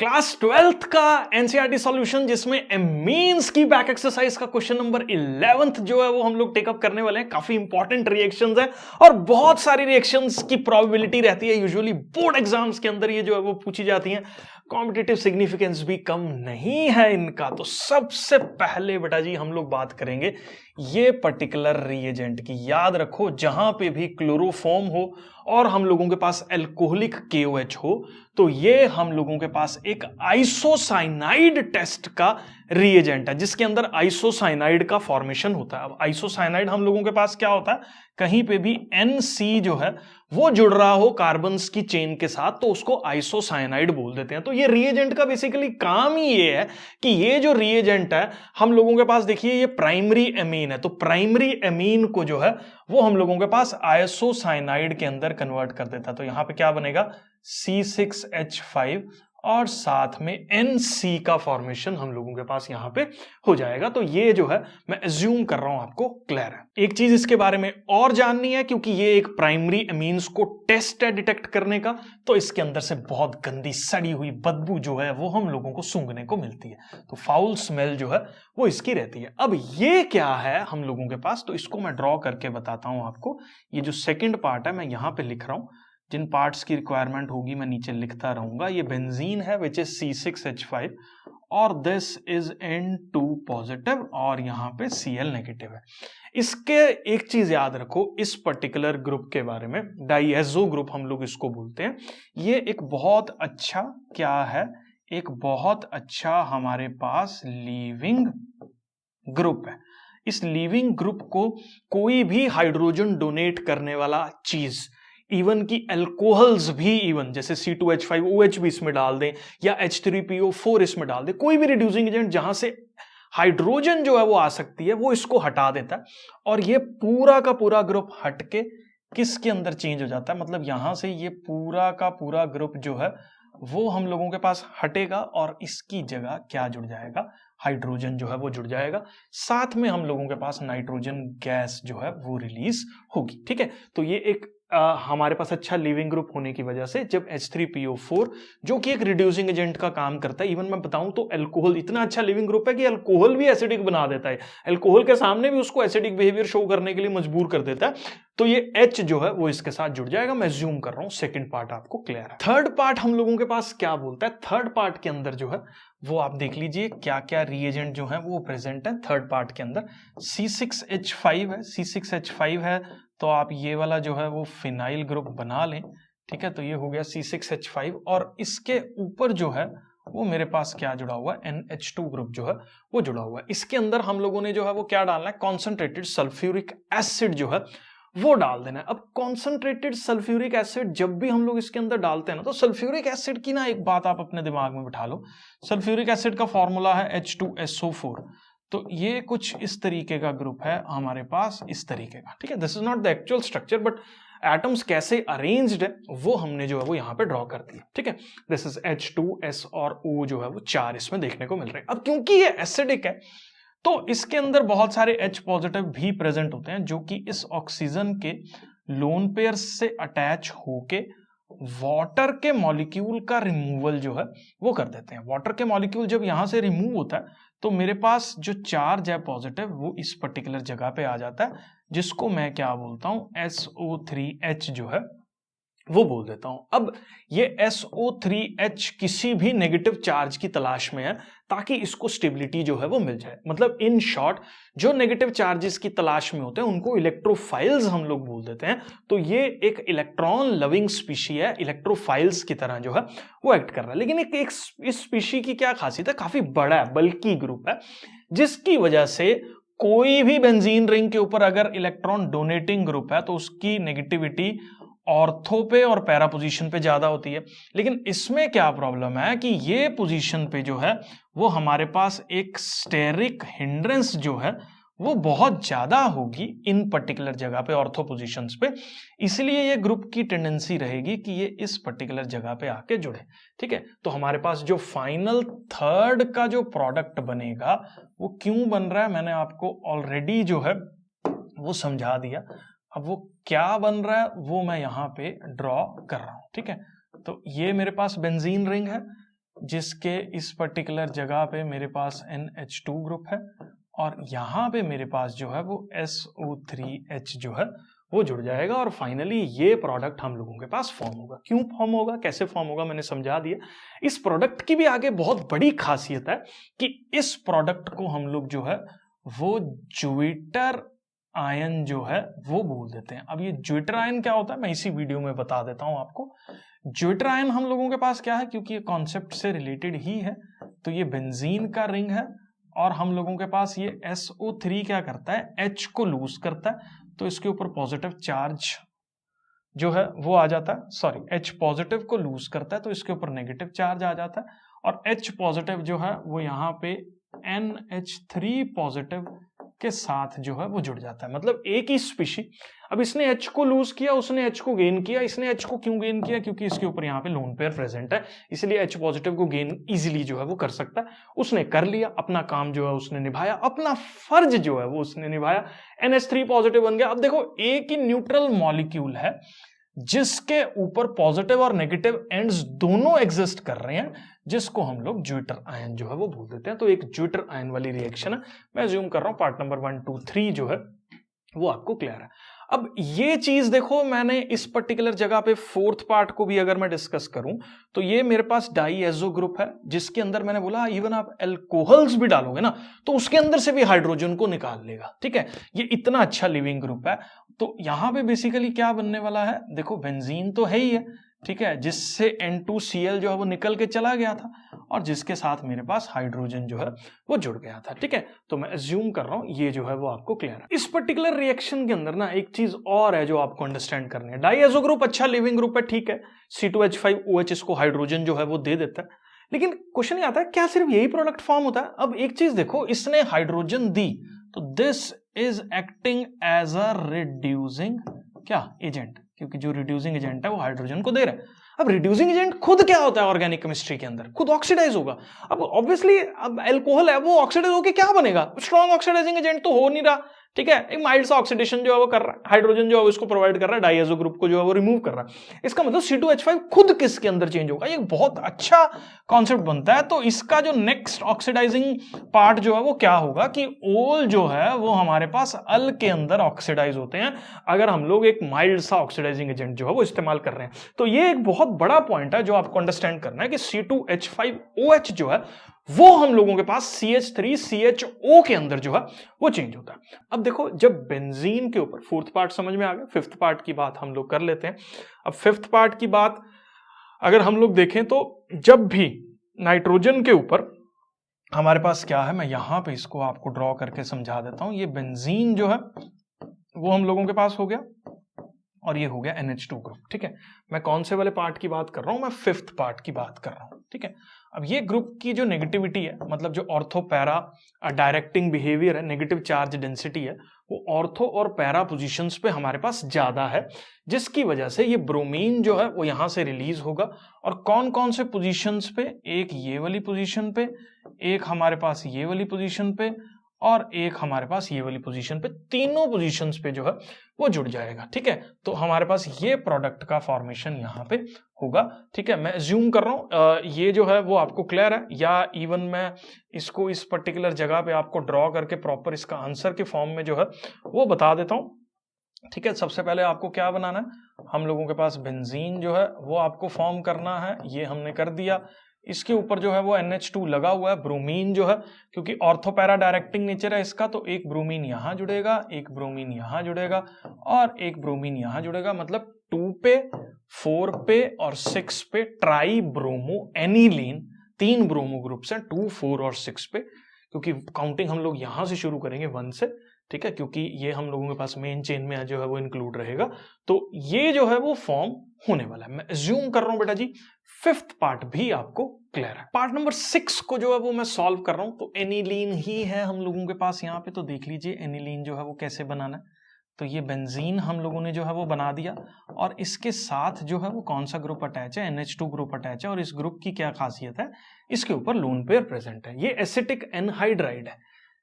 Class 12th का NCERT solution जिसमें amines की बैक एक्सरसाइज का क्वेश्चन नंबर 11th जो है वो हम लोग टेकअप करने वाले हैं। काफी इंपॉर्टेंट रिएक्शंस है और बहुत सारी रिएक्शंस की प्रोबेबिलिटी रहती है। यूजुअली बोर्ड एग्जाम्स के अंदर ये जो है वो पूछी जाती हैं। कॉम्पिटिटिव सिग्निफिकेंस भी कम नहीं है इनका। तो सबसे पहले बेटा जी हम लोग बात करेंगे ये पर्टिकुलर रिएजेंट की। याद रखो जहां पे भी क्लोरोफॉर्म हो और हम लोगों के पास एल्कोहलिक KOH हो तो ये हम लोगों के पास एक आइसोसाइनाइड टेस्ट का रिएजेंट है जिसके अंदर आइसोसाइनाइड का फॉर्मेशन होता है। अब आइसोसाइनाइड हम लोगों के पास क्या होता है, कहीं पे भी NC जो है वो जुड़ रहा हो कार्बन्स की चेन के साथ तो उसको आइसोसाइनाइड बोल देते हैं। तो ये रिएजेंट का बेसिकली काम ही ये है कि ये जो रिएजेंट है हम लोगों के पास देखिए ये प्राइमरी एमीन है, तो प्राइमरी एमीन को जो है वो हम लोगों के पास आइसोसाइनाइड के अंदर कन्वर्ट कर देता है। तो यहां पे क्या बनेगा C6H5 और साथ में NC का फॉर्मेशन हम लोगों के पास यहां पे हो जाएगा। तो ये जो है मैं एज्यूम कर रहा हूं आपको क्लियर है। एक चीज इसके बारे में और जाननी है क्योंकि ये एक प्राइमरी एमीन्स को टेस्ट है डिटेक्ट करने का, तो इसके अंदर से बहुत गंदी सड़ी हुई बदबू जो है वो हम लोगों को सूंघने को मिलती है। तो फाउल स्मेल जो है वो इसकी रहती है। अब ये क्या है हम लोगों के पास, तो इसको मैं ड्रॉ करके बताता हूं आपको। ये जो सेकेंड पार्ट है मैं यहां पे लिख रहा हूं, जिन पार्ट्स की रिक्वायरमेंट होगी मैं नीचे लिखता रहूंगा। ये बेंजीन है विच इज C6H5 और दिस इज N2 पॉजिटिव और यहां पे Cl नेगेटिव है। इसके एक चीज याद रखो इस पर्टिकुलर ग्रुप के बारे में, डाइएजो ग्रुप हम लोग इसको बोलते हैं। ये एक बहुत अच्छा क्या है, एक बहुत अच्छा हमारे पास लीविंग ग्रुप है। इस लीविंग ग्रुप को कोई भी हाइड्रोजन डोनेट करने वाला चीज, इवन की एल्कोहल्स भी, इवन जैसे C2H5OH भी इसमें डाल दें या H3PO4 इसमें डाल दें, कोई भी रिड्यूसिंग एजेंट जहां से हाइड्रोजन जो है वो आ सकती है वो इसको हटा देता है और ये पूरा का पूरा ग्रुप हटके किसके अंदर चेंज हो जाता है, मतलब यहां से ये पूरा का पूरा ग्रुप जो है वो हम लोगों के पास हटेगा और इसकी जगह क्या जुड़ जाएगा, हाइड्रोजन जो है वो जुड़ जाएगा। साथ में हम लोगों के पास नाइट्रोजन गैस जो है वो रिलीज होगी। ठीक है, तो ये एक हमारे पास अच्छा लिविंग ग्रुप होने की वजह से जब H3PO4 जो कि एक रिड्यूसिंग एजेंट का काम करता है, इवन मैं बताऊं तो अल्कोहल इतना अच्छा लिविंग ग्रुप है कि अल्कोहल भी एसिडिक बना देता है, अल्कोहल के सामने भी उसको एसिडिक बिहेवियर शो करने के लिए मजबूर कर देता है। तो ये H जो है वो इसके साथ जुड़ जाएगा। मैं ज्यूम कर रहा हूं सेकंड पार्ट आपको क्लियर है। थर्ड पार्ट हम लोगों के पास क्या बोलता है, थर्ड पार्ट के अंदर जो है वो आप देख लीजिए क्या क्या रिएजेंट जो है वो प्रेजेंट है थर्ड पार्ट के अंदर। C6H5 है, C6H5 है तो आप ये वाला जो है वो फिनाइल ग्रुप बना लें। ठीक है, तो ये हो गया C6H5 और इसके ऊपर जो है वो मेरे पास क्या जुड़ा हुआ है, NH2 ग्रुप जो है वो जुड़ा हुआ है। इसके अंदर हम लोगों ने जो है वो क्या डालना है, कॉन्सेंट्रेटेड सल्फ्यूरिक एसिड जो है वो डाल देना है। अब कॉन्सेंट्रेटेड सल्फ्यूरिक एसिड जब भी हम लोग इसके अंदर डालते हैं ना, तो सल्फ्यूरिक एसिड की ना एक बात आप अपने दिमाग में बिठा लो, सल्फ्यूरिक एसिड का फॉर्मूला है H2SO4। तो ये कुछ इस तरीके का ग्रुप है हमारे पास, इस तरीके का। ठीक है, this is not the actual structure but atoms कैसे अरेंज्ड है वो हमने जो है वो यहाँ पे ड्रॉ कर दिया। ठीक है, दिस इज H2S और O जो है वो 4 इसमें देखने को मिल रहे हैं। अब क्योंकि ये एसिडिक है तो इसके अंदर बहुत सारे H पॉजिटिव भी प्रेजेंट होते हैं जो कि इस ऑक्सीजन के लोन पेयर से अटैच होके वाटर के मॉलिक्यूल का रिमूवल जो है वो कर देते हैं। वाटर के मॉलिक्यूल जब यहां से रिमूव होता है तो मेरे पास जो चार्ज है पॉजिटिव वो इस पर्टिकुलर जगह पे आ जाता है, जिसको मैं क्या बोलता हूं, SO3H जो है वो बोल देता हूं। अब ये SO3H किसी भी नेगेटिव चार्ज की तलाश में है ताकि इसको स्टेबिलिटी जो है वो मिल जाए। मतलब इन शॉर्ट जो नेगेटिव चार्जेस की तलाश में होते हैं उनको इलेक्ट्रोफाइल्स हम लोग बोल देते हैं। तो ये एक इलेक्ट्रॉन लविंग स्पीशी है, इलेक्ट्रोफाइल्स की तरह जो है वो एक्ट कर रहा है। लेकिन एक इस स्पीशी की क्या खासियत है, काफी बड़ा है, बल्कि ग्रुप है, जिसकी वजह से कोई भी बेंजीन रिंग के ऊपर अगर इलेक्ट्रॉन डोनेटिंग ग्रुप है तो उसकी नेगेटिविटी ऑर्थो पे और पैरा पोजीशन पे ज्यादा होती है। लेकिन इसमें क्या प्रॉब्लम है कि ये पोजीशन पे जो है वो हमारे पास एक स्टेरिक हिंड्रेंस जो है वो बहुत ज्यादा होगी इन पर्टिकुलर जगह पे, ऑर्थो पोजीशंस पे। इसलिए ये ग्रुप की टेंडेंसी रहेगी कि ये इस पर्टिकुलर जगह पे आके जुड़े। ठीक है, तो हमारे पास जो फाइनल थर्ड का जो प्रोडक्ट बनेगा वो क्यों बन रहा है मैंने आपको ऑलरेडी जो है वो समझा दिया। अब वो क्या बन रहा है वो मैं यहां पे ड्रॉ कर रहा हूं। ठीक है, तो ये मेरे पास बेंजीन रिंग है, जिसके इस पर्टिकुलर जगह पे मेरे पास NH2 ग्रुप है और यहां पे मेरे पास जो है वो SO3H जो है वो जुड़ जाएगा और फाइनली ये प्रोडक्ट हम लोगों के पास फॉर्म होगा। क्यों फॉर्म होगा, कैसे फॉर्म होगा, मैंने समझा दिया। इस प्रोडक्ट की भी आगे बहुत बड़ी खासियत है कि इस प्रोडक्ट को हम लोग जो है वो ज्विटर आयन जो है वो बोल देते हैं। अब ये ज्विटर आयन क्या होता है मैं इसी वीडियो में बता देता हूं आपको। ज्विटर आयन हम लोगों के पास क्या है, क्योंकि ये कॉन्सेप्ट से रिलेटेड ही है, तो ये बेंजीन का रिंग है और हम लोगों के पास ये SO3 क्या करता है, H को लूज करता है, तो इसके ऊपर पॉजिटिव चार्ज जो है वो आ जाता है। सॉरी, H पॉजिटिव को लूज करता है तो इसके ऊपर नेगेटिव चार्ज आ जाता है और H पॉजिटिव जो है वो यहाँ पे NH3 पॉजिटिव के साथ जो है वो जुड़ जाता है। मतलब एक ही स्पीशी। अब इसने H को लूज किया, उसने H को गेन किया। इसने H को क्यों गेन किया, क्योंकि इसके ऊपर यहाँ पे लोन पेयर प्रेजेंट है, इसलिए H पॉजिटिव को गेन इजीली जो है वो कर सकता है। उसने कर लिया, अपना काम जो है उसने निभाया, अपना फर्ज जो है वो उसने निभाया, NH3 पॉजिटिव बन गया। अब देखो एक ही न्यूट्रल मॉलिक्यूल है जिसके ऊपर पॉजिटिव और नेगेटिव एंड्स दोनों एग्जिस्ट कर रहे हैं, जिसको हम लोग ज्विटर आयन जो है वो बोल देते हैं। तो एक ज्विटर आयन वाली रिएक्शन है। मैं ज्यूम कर रहा हूं पार्ट नंबर 1, 2, 3 जो है वो आपको क्लियर है। अब ये चीज देखो, मैंने इस पर्टिकुलर जगह पे फोर्थ पार्ट को भी अगर मैं डिस्कस करूं तो ये मेरे पास डाईएजो ग्रुप है, जिसके अंदर मैंने बोला इवन आप एल्कोहल्स भी डालोगे ना तो उसके अंदर से भी हाइड्रोजन को निकाल लेगा। ठीक है, ये इतना अच्छा लिविंग ग्रुप है। तो यहां पे बेसिकली क्या बनने वाला है, देखो बेंजीन तो है ही है, ठीक है, जिससे N2Cl जो है वो निकल के चला गया था और जिसके साथ मेरे पास हाइड्रोजन जो है वो जुड़ गया था। ठीक है, तो मैं अज्यूम कर रहा हूं ये जो है वो आपको क्लियर है। इस पर्टिकुलर रिएक्शन के अंदर ना एक चीज और है जो आपको अंडरस्टैंड करनी है। डाईएजो ग्रुप अच्छा लिविंग ग्रुप है, ठीक है, C2H5OH इसको हाइड्रोजन जो है वो दे देता है, लेकिन क्वेश्चन ये आता है क्या सिर्फ यही प्रोडक्ट फॉर्म होता है। अब एक चीज देखो, इसने हाइड्रोजन दी तो this is acting as a reducing क्या एजेंट, क्योंकि जो रिड्यूसिंग एजेंट है वो हाइड्रोजन को दे रहा है। अब रिड्यूसिंग एजेंट खुद क्या होता है ऑर्गेनिक केमिस्ट्री के अंदर, खुद ऑक्सीडाइज होगा। अब ऑब्वियसली अब एल्कोहल है वो ऑक्सीडाइज होकर क्या बनेगा, स्ट्रॉन्ग ऑक्सीडाइजिंग एजेंट तो हो नहीं रहा। ठीक है, एक माइल्ड सा ऑक्सीडेशन जो है वो कर रहा है, हाइड्रोजन जो है उसको प्रोवाइड कर रहा है, डाईएजो ग्रुप को जो है वो रिमूव कर रहा है। इसका मतलब C2H5 खुद किसके अंदर चेंज होगा, ये बहुत अच्छा कॉन्सेप्ट बनता है। तो इसका जो नेक्स्ट ऑक्सीडाइजिंग पार्ट जो है वो क्या होगा कि ओल जो है वो हमारे पास अल के अंदर ऑक्सीडाइज होते हैं अगर हम लोग एक माइल्ड सा ऑक्सीडाइजिंग एजेंट जो है वो इस्तेमाल कर रहे हैं। तो ये एक बहुत बड़ा पॉइंट है जो आपको अंडरस्टैंड करना है कि C2H5OH जो है वो हम लोगों के पास CH3CHO के अंदर जो है वो चेंज होता है। अब देखो, जब बेंजीन के ऊपर, फोर्थ पार्ट समझ में आ गया, फिफ्थ पार्ट की बात हम लोग कर लेते हैं। अब फिफ्थ पार्ट की बात अगर हम लोग देखें तो जब भी नाइट्रोजन के ऊपर हमारे पास क्या है, मैं यहां पे इसको आपको ड्रॉ करके समझा देता हूं। ये बेंजीन जो है वो हम लोगों के पास हो गया और ये हो गया NH2 ग्रुप। ठीक है, मैं कौन से वाले पार्ट की बात कर रहा हूं, मैं फिफ्थ पार्ट की बात कर रहा हूं। ठीक है, अब ये ग्रुप की जो नेगेटिविटी है, मतलब जो ऑर्थो पैरा डायरेक्टिंग बिहेवियर है, नेगेटिव चार्ज डेंसिटी है, वो ऑर्थो और पैरा पोजीशंस पे हमारे पास ज्यादा है, जिसकी वजह से ये ब्रोमीन जो है वो यहां से रिलीज होगा। और कौन कौन से पोजीशंस पे, एक ये वाली पोजीशन पे, एक हमारे पास ये वाली पोजीशन पे और एक हमारे पास ये वाली पोजीशन पे, तीनों पोजीशंस पे जो है वो जुड़ जाएगा। ठीक है, तो हमारे पास ये प्रोडक्ट का फॉर्मेशन यहाँ पे होगा। ठीक है, मैं अज्यूम कर रहा हूं ये जो है वो आपको क्लियर है, या इवन मैं इसको इस पर्टिकुलर जगह पे आपको ड्रॉ करके प्रॉपर इसका आंसर के फॉर्म में जो है वो बता देता हूं। ठीक है, सबसे पहले आपको क्या बनाना है, हम लोगों के पास बेंजीन जो है वो आपको फॉर्म करना है, ये हमने कर दिया। इसके ऊपर जो है वो NH2 लगा हुआ है, ब्रोमीन जो है, क्योंकि ऑर्थोपैरा डायरेक्टिंग नेचर है इसका, तो एक ब्रोमीन यहां जुड़ेगा, एक ब्रोमीन यहां जुड़ेगा और एक ब्रोमीन यहां जुड़ेगा। मतलब 2 पे, 4 पे और 6 पे try bromo aniline, 3 bromo groups हैं 2, 4 और 6 पे, क्योंकि काउंटिंग हम लोग यहां से शुरू करेंगे 1 से। ठीक है, क्योंकि ये हम लोगों के पास मेन चेन में जो है वो इंक्लूड रहेगा, तो ये जो है वो फॉर्म होने वाला है। मैं अज्यूम कर रहा हूं बेटा जी फिफ्थ पार्ट भी आपको क्लियर है। पार्ट नंबर 6 को जो है वो मैं सॉल्व कर रहा हूं, तो एनिलीन ही है हम लोगों के पास यहाँ पे। तो देख लीजिए एनिलीन जो है वो कैसे बनाना है। तो ये बेंजीन हम लोगों ने जो है वो बना दिया और इसके साथ जो है वो कौन सा ग्रुप अटैच है, NH2 ग्रुप अटैच है। और इस ग्रुप की क्या खासियत है, इसके ऊपर लोन पेयर प्रेजेंट है। ये एसिटिक एनहाइड्राइड है।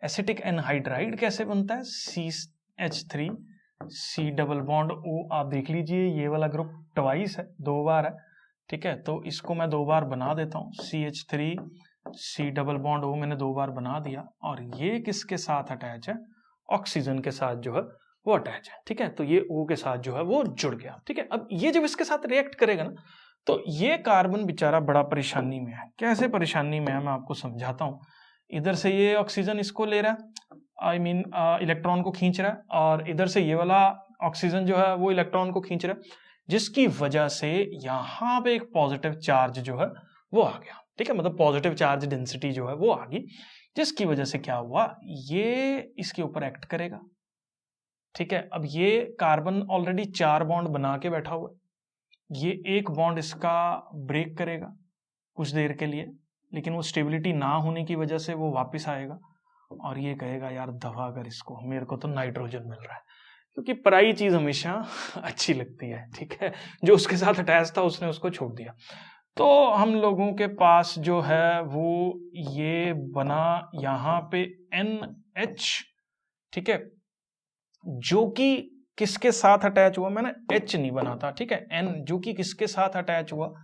एसिटिक एनहाइड्राइड कैसे बनता है, CH3 C double bond O, आप देख लीजिए ये वाला ग्रुप ट्वाइस है, 2 बार है। ठीक है, तो इसको मैं 2 बार बना देता हूँ, CH3 C double bond O मैंने 2 बार बना दिया, और ये किसके साथ अटैच है, ऑक्सीजन के साथ जो है वो अटैच है। ठीक है, तो ये O के साथ जो है वो जुड़ गया। ठीक है, अब ये जब इसके साथ रिएक्ट करेगा ना, तो ये कार्बन बेचारा बड़ा परेशानी में है। कैसे परेशानी में है मैं आपको समझाता हूँ। इधर से ये ऑक्सीजन इसको ले रहा है, आई मीन इलेक्ट्रॉन को खींच रहा है, और इधर से ये वाला ऑक्सीजन जो है वो इलेक्ट्रॉन को खींच रहा है, जिसकी वजह से यहाँ पे एक पॉजिटिव चार्ज जो है वो आ गया। ठीक है, मतलब पॉजिटिव चार्ज डेंसिटी जो है वो आ गई, जिसकी वजह से क्या हुआ, ये इसके ऊपर एक्ट करेगा। ठीक है, अब ये कार्बन ऑलरेडी 4 बॉन्ड बना के बैठा हुआ है, ये एक बॉन्ड इसका ब्रेक करेगा कुछ देर के लिए, लेकिन वो स्टेबिलिटी ना होने की वजह से वो वापस आएगा और ये कहेगा यार दफा कर इसको, मेरे को तो नाइट्रोजन मिल रहा है, क्योंकि पराई चीज हमेशा अच्छी लगती है। ठीक है, जो उसके साथ अटैच था उसने उसको छोड़ दिया। तो हम लोगों के पास जो है वो ये बना यहाँ पे NH, ठीक है, जो कि किसके साथ अटैच हुआ, मैंने H नहीं बना था। ठीक है, N जो कि किसके साथ अटैच हुआ,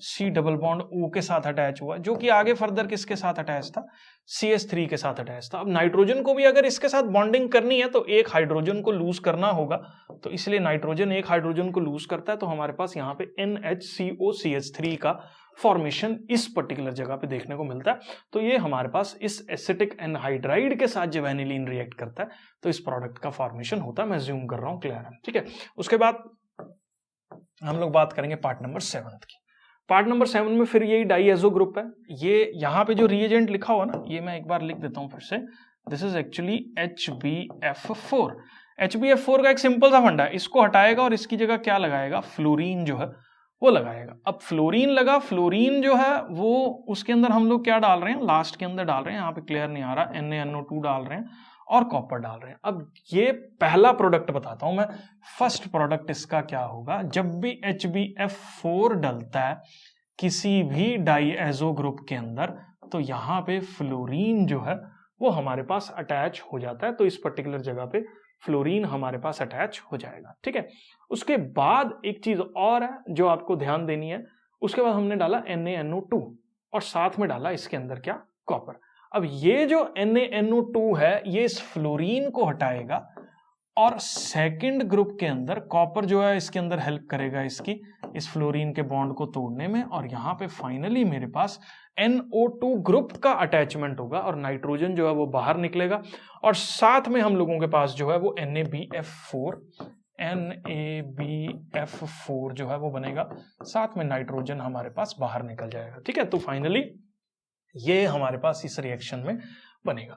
C डबल बॉन्ड O के साथ अटैच हुआ, जो कि आगे फर्दर किसके साथ अटैच था, CH3 के साथ अटैच था। अब नाइट्रोजन को भी अगर इसके साथ बॉन्डिंग करनी है तो एक हाइड्रोजन को लूज करना होगा, तो इसलिए नाइट्रोजन एक हाइड्रोजन को लूज करता है, तो हमारे पास यहाँ पे NHCOCH3 का फॉर्मेशन इस पर्टिकुलर जगह पे देखने को मिलता है। तो ये हमारे पास इस एसिटिक एनहाइड्राइड के साथ जब एनिलीन रिएक्ट करता है तो इस प्रोडक्ट का फॉर्मेशन होता है। मैं ज्यूम कर रहा हूं, क्लियर है। ठीक है, उसके बाद हम लोग बात करेंगे पार्ट नंबर 7 की। पार्ट नंबर 7 में फिर यही डाईएजो ग्रुप है। ये यहाँ पे जो रिएजेंट लिखा हुआ ना, ये मैं एक बार लिख देता हूं फिर से। This is actually HbF4। HbF4 का एक सिंपल सा फंडा है, इसको हटाएगा और इसकी जगह क्या लगाएगा, फ्लोरीन जो है वो लगाएगा। अब फ्लोरीन लगा, फ्लोरीन जो है वो उसके अंदर हम लोग क्या डाल रहे हैं, लास्ट के अंदर डाल रहे हैं, यहाँ पे क्लियर नहीं आ रहा, NaNO2 डाल रहे हैं और कॉपर डाल रहे हैं। अब ये पहला प्रोडक्ट बताता हूं मैं, फर्स्ट प्रोडक्ट इसका क्या होगा, जब भी HbF4 डलता है किसी भी डाईएजो ग्रुप के अंदर, तो यहाँ पे फ्लोरीन जो है वो हमारे पास अटैच हो जाता है। तो इस पर्टिकुलर जगह पे फ्लोरीन हमारे पास अटैच हो जाएगा। ठीक है, उसके बाद एक चीज और है जो आपको ध्यान देनी है, उसके बाद हमने डाला NaNO2 और साथ में डाला इसके अंदर क्या, कॉपर। अब ये जो NaNO2 है ये इस फ्लोरीन को हटाएगा और सेकंड ग्रुप के अंदर कॉपर जो है इसके अंदर हेल्प करेगा इसकी इस फ्लोरीन के बॉन्ड को तोड़ने में, और यहाँ पे फाइनली मेरे पास NO2 ग्रुप का अटैचमेंट होगा और नाइट्रोजन जो है वो बाहर निकलेगा, और साथ में हम लोगों के पास जो है वो NaBF4 जो है वो बनेगा, साथ में नाइट्रोजन हमारे पास बाहर निकल जाएगा। ठीक है, तो फाइनली ये हमारे पास इस रिएक्शन में बनेगा।